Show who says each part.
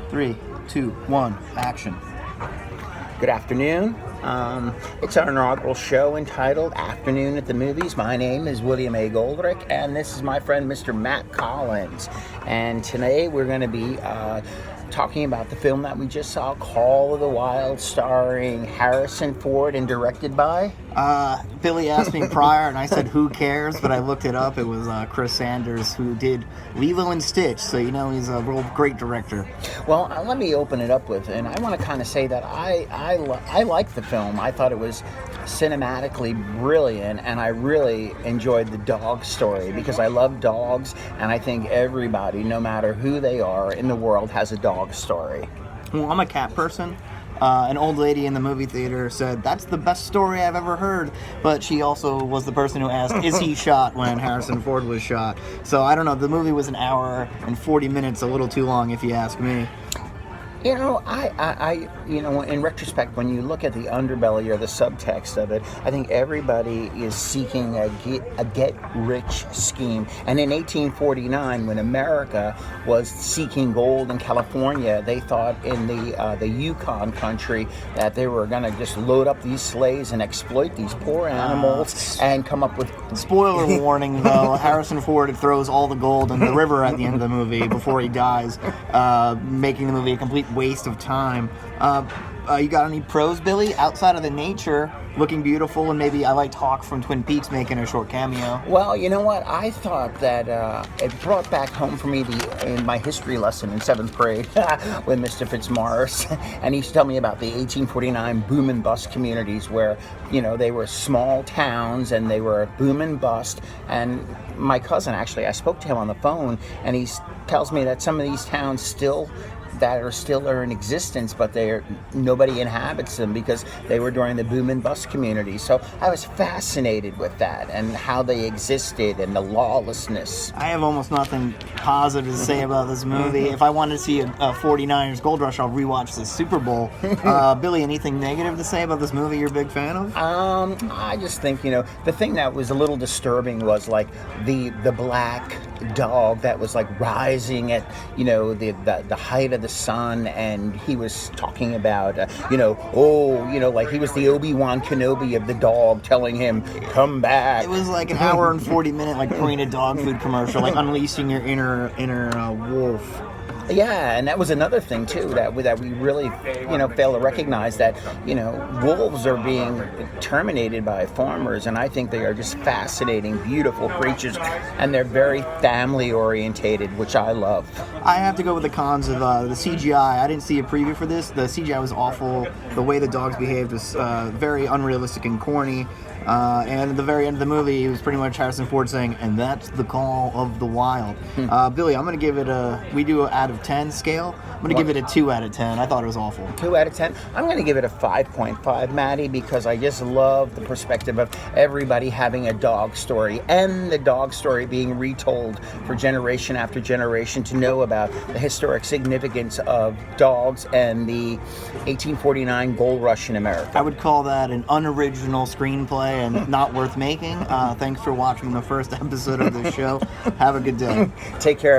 Speaker 1: 3, 2, 1, action.
Speaker 2: Good afternoon. It's our inaugural show entitled Afternoon at the Movies. My name is William A. Goldrick, and this is my friend Mr. Matt Collins. And today we're going to be talking about the film that we just saw, Call of the Wild, starring Harrison Ford and directed by...
Speaker 1: Billy asked me prior, and I said, who cares? But I looked it up. It was Chris Sanders, who did Lilo and Stitch, so you know he's a real great director.
Speaker 2: Well, let me open it up with, and I want to kind of say that I like the film. I thought it was cinematically brilliant, and I really enjoyed the dog story because I love dogs, and I think everybody, no matter who they are in the world, has a dog story.
Speaker 1: Well, I'm a cat person. An old lady in the movie theater said, that's the best story I've ever heard. But she also was the person who asked, is he shot when Harrison Ford was shot? So I don't know, the movie was an hour and 40 minutes, a little too long if you ask me.
Speaker 2: You know, in retrospect, when you look at the underbelly or the subtext of it, I think everybody is seeking a get-rich scheme. And in 1849, when America was seeking gold in California, they thought in the Yukon country that they were going to just load up these sleighs and exploit these poor animals and come up with...
Speaker 1: Spoiler warning, though, Harrison Ford throws all the gold in the river at the end of the movie before he dies, making the movie a complete waste of time. You got any pros, Billy? Outside of the nature looking beautiful, and maybe I liked Hawk from Twin Peaks making a short cameo.
Speaker 2: Well, you know what? I thought that it brought back home for me in my history lesson in 7th grade with Mr. Fitzmaurice, and he used to tell me about the 1849 boom and bust communities where, you know, they were small towns and they were boom and bust. And my cousin, actually, I spoke to him on the phone, and he tells me that some of these towns still are in existence, but nobody inhabits them because they were during the boom and bust community. So I was fascinated with that and how they existed and the lawlessness.
Speaker 1: I have almost nothing positive to say about this movie. If I wanted to see a 49ers Gold Rush, I'll rewatch the Super Bowl. Billy, anything negative to say about this movie you're a big fan of?
Speaker 2: I just think, you know, the thing that was a little disturbing was like the black dog that was like rising at, you know, the height of the sun, and he was talking about like he was the Obi-Wan Kenobi of the dog, telling him come back.
Speaker 1: It was like an hour and 40 minute like pointed dog food commercial, like unleashing your inner wolf.
Speaker 2: Yeah, and that was another thing too that we really, fail to recognize, that, wolves are being terminated by farmers, and I think they are just fascinating, beautiful creatures, and they're very family orientated, which I love.
Speaker 1: I have to go with the cons of the CGI. I didn't see a preview for this. The CGI was awful. The way the dogs behaved was very unrealistic and corny. And at the very end of the movie, it was pretty much Harrison Ford saying, and that's the call of the wild. Billy, I'm going to give it we do an out of 10 scale. I'm going to give it a 2 out of 10. I thought it was awful.
Speaker 2: 2 out of 10? I'm going to give it a 5.5, Maddie, because I just love the perspective of everybody having a dog story, and the dog story being retold for generation after generation to know about the historic significance of dogs and the 1849 gold rush in America.
Speaker 1: I would call that an unoriginal screenplay and not worth making. Thanks for watching the first episode of the show. Have a good day.
Speaker 2: Take care, everybody.